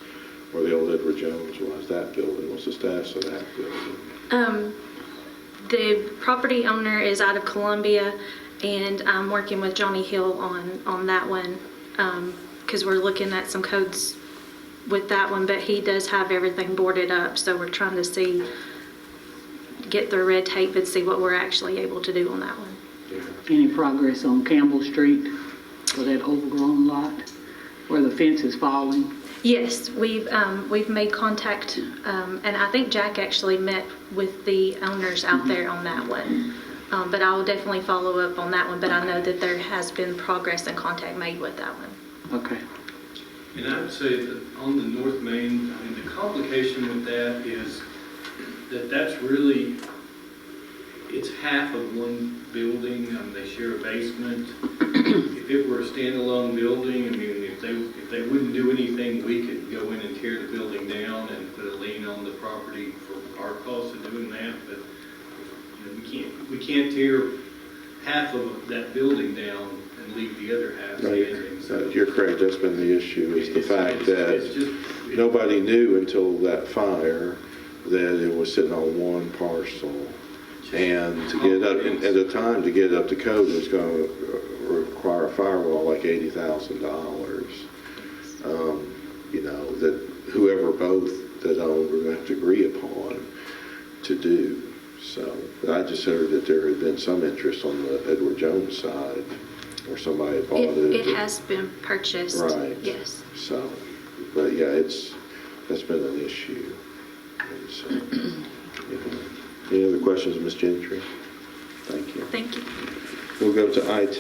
[SPEAKER 1] where the old Edward Jones was, that building, what's the status of that building?
[SPEAKER 15] The property owner is out of Columbia, and I'm working with Johnny Hill on that one, because we're looking at some codes with that one, but he does have everything boarded up, so we're trying to get through red tape and see what we're actually able to do on that one.
[SPEAKER 4] Any progress on Campbell Street for that overgrown lot where the fence is falling?
[SPEAKER 15] Yes, we've made contact, and I think Jack actually met with the owners out there on that one. But I will definitely follow up on that one, but I know that there has been progress and contact made with that one.
[SPEAKER 4] Okay.
[SPEAKER 9] And I would say that on the North Main, I mean, the complication with that is that that's really, it's half of one building. They share a basement. If it were a standalone building, I mean, if they wouldn't do anything, we could go in and tear the building down and put a lien on the property for our cost of doing that. But you know, we can't tear half of that building down and leave the other half standing. So
[SPEAKER 1] You're correct, that's been the issue, is the fact that nobody knew until that fire that it was sitting on one parcel. And to get up, at the time, to get up to code, it was going to require a firewall like $80,000. You know, that whoever both that owned were going to have to agree upon to do. So, but I just heard that there had been some interest on the Edward Jones side, or somebody had bought it.
[SPEAKER 15] It has been purchased.
[SPEAKER 1] Right.
[SPEAKER 15] Yes.
[SPEAKER 1] So, but yeah, that's been an issue. And so, any other questions, Ms. Gentry? Thank you.
[SPEAKER 15] Thank you.
[SPEAKER 1] We'll go to IT.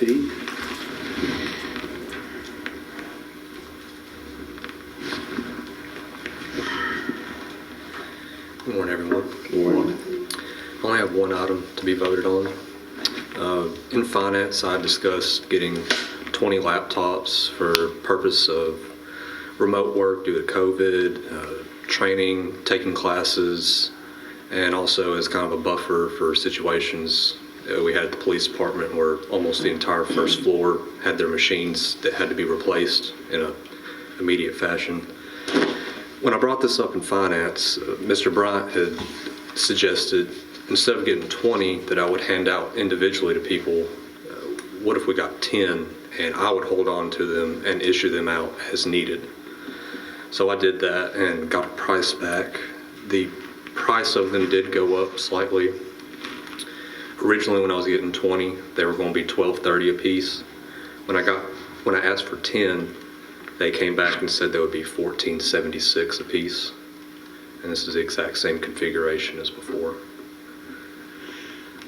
[SPEAKER 16] Good morning, everyone.
[SPEAKER 1] Good morning.
[SPEAKER 16] I only have one item to be voted on. In finance, I discussed getting 20 laptops for purpose of remote work due to COVID, training, taking classes, and also as kind of a buffer for situations we had at the police department where almost the entire first floor had their machines that had to be replaced in an immediate fashion. When I brought this up in finance, Mr. Bryant had suggested instead of getting 20 that I would hand out individually to people, what if we got 10 and I would hold on to them and issue them out as needed. So I did that and got a price back. The price of them did go up slightly. Originally when I was getting 20, they were going to be $12.30 a piece. When I asked for 10, they came back and said they would be $14.76 a piece. And this is the exact same configuration as before.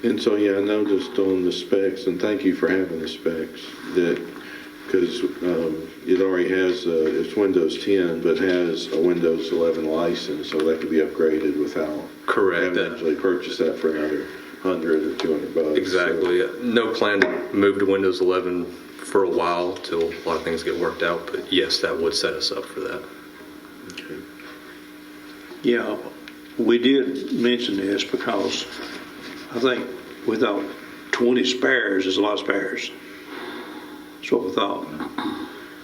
[SPEAKER 1] And so, yeah, I noticed on the specs, and thank you for having the specs, that because it already has, it's Windows 10, but has a Windows 11 license, so that could be upgraded without
[SPEAKER 16] Correct.
[SPEAKER 1] having to actually purchase that for another $100 or $200.
[SPEAKER 16] Exactly.
[SPEAKER 1] So.
[SPEAKER 16] No plan to move to Windows 11 for a while till a lot of things get worked out, but yes, that would set us up for that.
[SPEAKER 1] Okay.
[SPEAKER 2] Yeah, we did mention this because I think we thought 20 spares is a lot of spares. That's what we thought.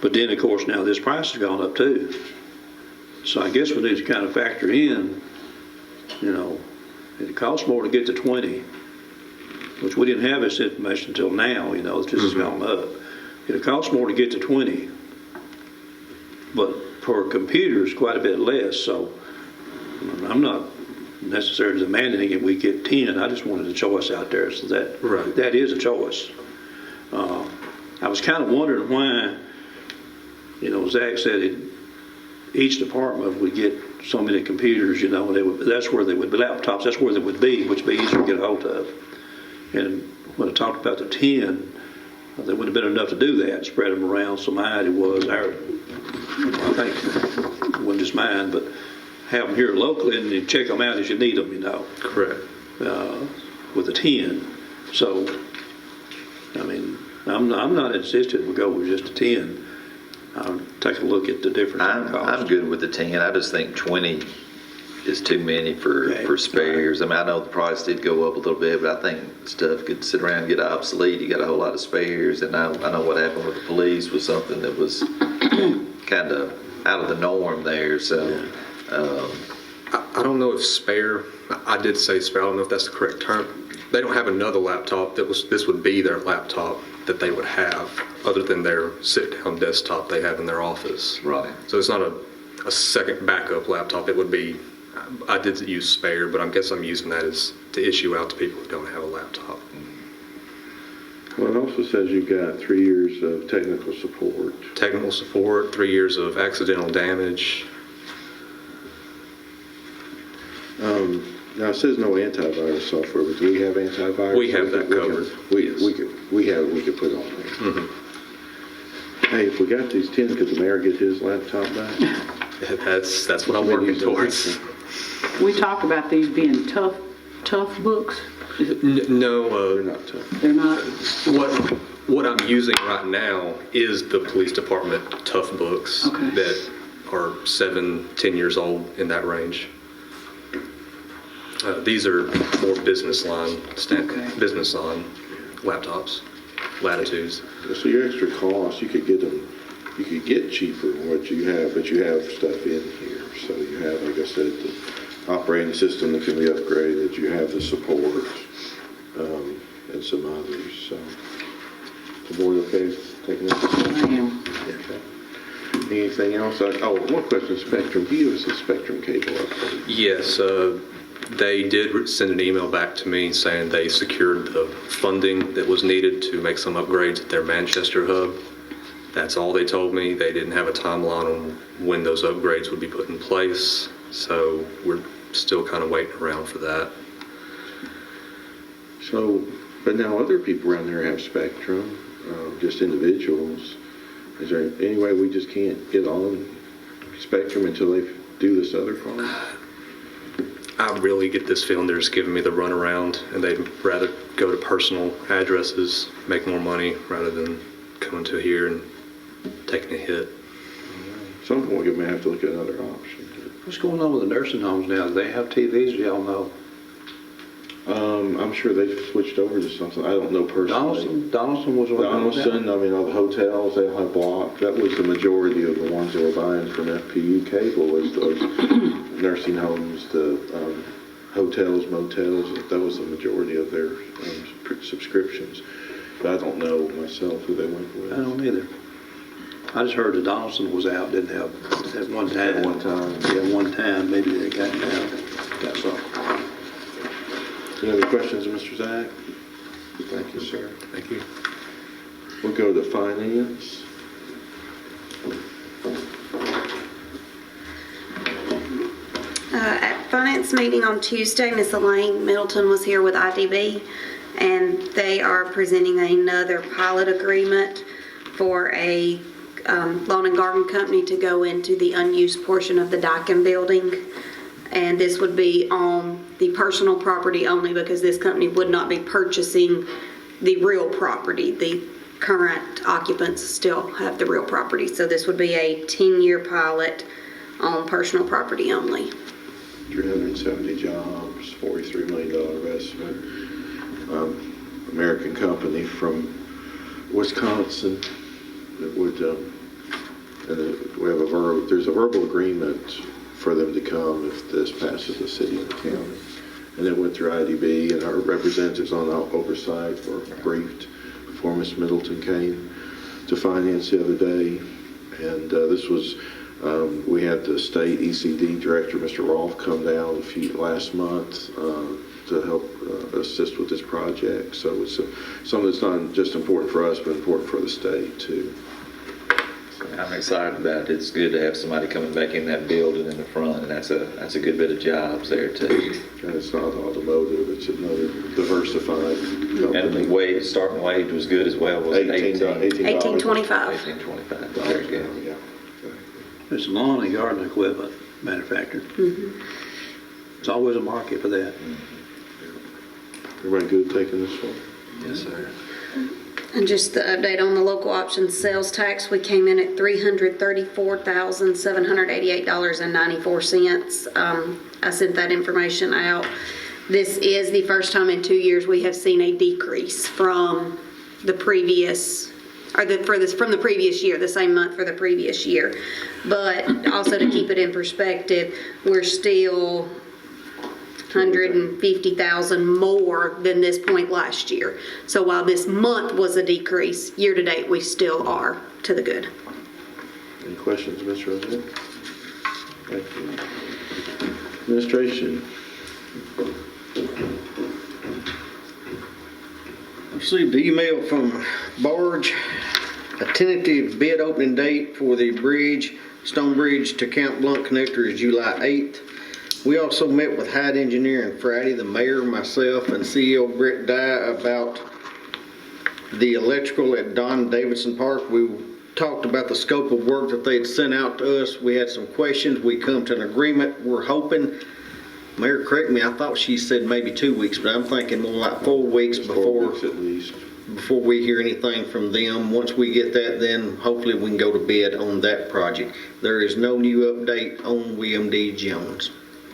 [SPEAKER 2] But then, of course, now this price has gone up too. So I guess we need to kind of factor in, you know, it costs more to get to 20, which we didn't have this information until now, you know, this has gone up. It costs more to get to 20, but per computer is quite a bit less, so I'm not necessarily demanding that we get 10. I just wanted a choice out there, so that is a choice. I was kind of wondering why, you know, Zach said each department would get so many computers, you know, and that's where they would be, laptops, that's where they would be, which would be easier to get a hold of. And when I talked about the 10, there would have been enough to do that, spread them around. So my idea was, I think, it wasn't just mine, but have them here locally and you check them out as you need them, you know.
[SPEAKER 16] Correct.
[SPEAKER 2] With the 10. So, I mean, I'm not insistent we go with just a 10. I'll take a look at the difference in cost.
[SPEAKER 10] I'm good with the 10. I just think 20 is too many for spares. I mean, I know the price did go up a little bit, but I think stuff could sit around and get obsolete. You got a whole lot of spares, and I know what happened with the police was something that was kind of out of the norm there. So,
[SPEAKER 16] I don't know if spare, I did say spare, I don't know if that's the correct term. They don't have another laptop this would be their laptop that they would have, other than their sit-down desktop they have in their office.
[SPEAKER 10] Right.
[SPEAKER 16] So it's not a second backup laptop. It would be, I did use spare, but I guess I'm using that as to issue out to people who don't have a laptop.
[SPEAKER 1] Well, it also says you've got 3 years of technical support.
[SPEAKER 16] Technical support, 3 years of accidental damage.
[SPEAKER 1] Now, it says no antivirus software, but do we have antivirus?
[SPEAKER 16] We have that covered.
[SPEAKER 1] We could put on there.
[SPEAKER 16] Mm-hmm.
[SPEAKER 1] Hey, if we got these 10, could the mayor get his laptop back?
[SPEAKER 16] That's what I'm working towards.
[SPEAKER 4] We talked about these being tough books.
[SPEAKER 16] No,
[SPEAKER 1] They're not tough.
[SPEAKER 4] They're not.
[SPEAKER 16] What I'm using right now is the police department tough books that are 7-10 years old, in that range. These are more business line laptops, Latitudes.
[SPEAKER 1] So your extra cost, you could get them, you could get cheaper than what you have, but you have stuff in here. So you have, like I said, the operating system that can be upgraded. You have the support and some others. So the board okay with taking this?
[SPEAKER 4] I am.
[SPEAKER 1] Okay. Anything else? One question, Spectrum. Can you give us a Spectrum cable update?
[SPEAKER 16] Yes, they did send an email back to me saying they secured the funding that was needed to make some upgrades at their Manchester hub. That's all they told me. They didn't have a timeline on when those upgrades would be put in place, so we're still kind of waiting around for that.
[SPEAKER 1] So, but now other people around there have Spectrum, just individuals. Is there any way we just can't get on Spectrum until they do this other phone?
[SPEAKER 16] I really get this feeling they're just giving me the runaround, and they'd rather go to personal addresses, make more money, rather than coming to here and taking a hit.
[SPEAKER 1] Some point we may have to look at another option.
[SPEAKER 2] What's going on with the nursing homes now? Do they have TVs? Do y'all know?
[SPEAKER 1] I'm sure they've switched over to something. I don't know personally.
[SPEAKER 2] Donaldson was one.
[SPEAKER 1] Donaldson, I mean, all the hotels, they all have block. That was the majority of the ones that were buying from FPU Cable, was those nursing homes, the hotels, motels. That was the majority of their subscriptions. But I don't know myself who they went with.
[SPEAKER 2] I don't either. I just heard that Donaldson was out, didn't have, at one time.
[SPEAKER 1] At one time.
[SPEAKER 2] Yeah, one time, maybe they got something.
[SPEAKER 1] Any other questions of Mr. Zach? Thank you, sir.
[SPEAKER 16] Thank you.
[SPEAKER 1] We'll go to finance.
[SPEAKER 17] At finance meeting on Tuesday, Ms. Elaine Middleton was here with IDB, and they are presenting another pilot agreement for a lawn and garden company to go into the unused portion of the Daikin building. And this would be on the personal property only, because this company would not be purchasing the real property. The current occupants still have the real property. So this would be a 10-year pilot on personal property only.
[SPEAKER 1] 370 jobs, $43 million investment. American company from Wisconsin that would, there's a verbal agreement for them to come if this passes the city and the county. And it went through IDB, and our representatives on the oversight were briefed before Ms. Middleton came to finance the other day. And this was, we had the state ECD director, Mr. Rolfe, come down last month to help assist with this project. So it's something that's not just important for us, but important for the state too. So,
[SPEAKER 10] I'm excited about it. It's good to have somebody coming back in that building in the front, and that's a good bit of jobs there too.
[SPEAKER 1] And it's not automotive, it's another diversified company.
[SPEAKER 10] And the wage, starting wage was good as well, was it
[SPEAKER 17] $18.25.
[SPEAKER 10] $18.25, very good.
[SPEAKER 1] Yeah.
[SPEAKER 2] It's lawn and garden equipment manufacturer. There's always a market for that.
[SPEAKER 1] Everybody good taking this one?
[SPEAKER 2] Yes, sir.
[SPEAKER 17] And just the update on the local options sales tax, we came in at $334,788.94. I sent that information out. This is the first time in 2 years we have seen a decrease from the previous, from the previous year, the same month for the previous year. But also to keep it in perspective, we're still 150,000 more than this point last year. So while this month was a decrease, year to date, we still are to the good.
[SPEAKER 1] Any questions, Ms. Rosette? Thank you. Administration.
[SPEAKER 18] Received the email from Barge, a tentative bid opening date for the bridge, Stone Bridge to Camp Blunt connector is July 8th. We also met with Hyde Engineering Friday, the mayor, myself, and CEO Brett Dye about the electrical at Don Davidson Park. We talked about the scope of work that they had sent out to us. We had some questions. We come to an agreement. We're hoping, Mayor, correct me, I thought she said maybe 2 weeks, but I'm thinking more like 4 weeks before
[SPEAKER 1] at least.
[SPEAKER 18] Before we hear anything from them. Once we get that, then hopefully we can go to bid on that project. There is no new update on William D. Jones.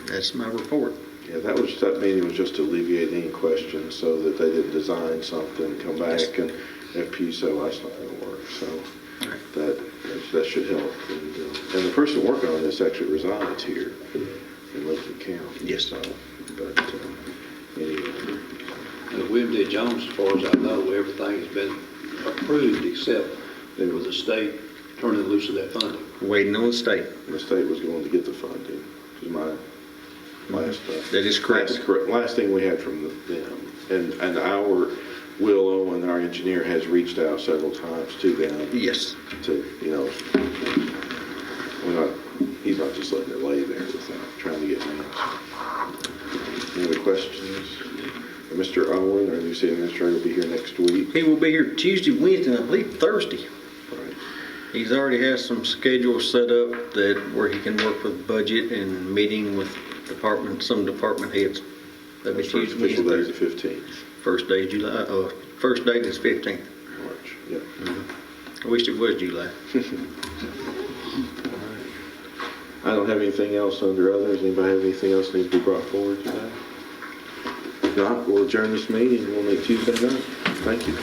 [SPEAKER 18] That's my report.
[SPEAKER 1] Yeah, that meeting was just to alleviate any questions so that they didn't design something, come back and FP said, well, that's not going to work. So that should help. And the person working on this actually resides here in Lincoln County.
[SPEAKER 18] Yes.
[SPEAKER 1] So, but anyway.
[SPEAKER 2] William D. Jones, as far as I know, everything has been approved except for the state turning loose of that funding.
[SPEAKER 18] Waiting on the state.
[SPEAKER 1] The state was going to get the funding. Is my last.
[SPEAKER 18] That is correct.
[SPEAKER 1] Last thing we had from them, and our Will Owen, our engineer, has reached out several times to them.
[SPEAKER 18] Yes.
[SPEAKER 1] To he's not just letting it lay there without trying to get an answer. Any other questions? Mr. Owen, our new city administrator, will be here next week.
[SPEAKER 18] He will be here Tuesday, Wednesday, and I believe Thursday.
[SPEAKER 1] Right.
[SPEAKER 18] He's already has some schedules set up where he can work with budget and meeting with some department heads. That'll be Tuesday,
[SPEAKER 1] Official day is
[SPEAKER 18] Wednesday.
[SPEAKER 1] the 15th.
[SPEAKER 18] First day is July. First date is 15th.
[SPEAKER 1] March. Yep.
[SPEAKER 18] I wish it was July.
[SPEAKER 1] I don't have anything else under others. Anybody have anything else that needs to be brought forward today? If not, we'll adjourn this meeting and we'll meet Tuesday night. Thank you.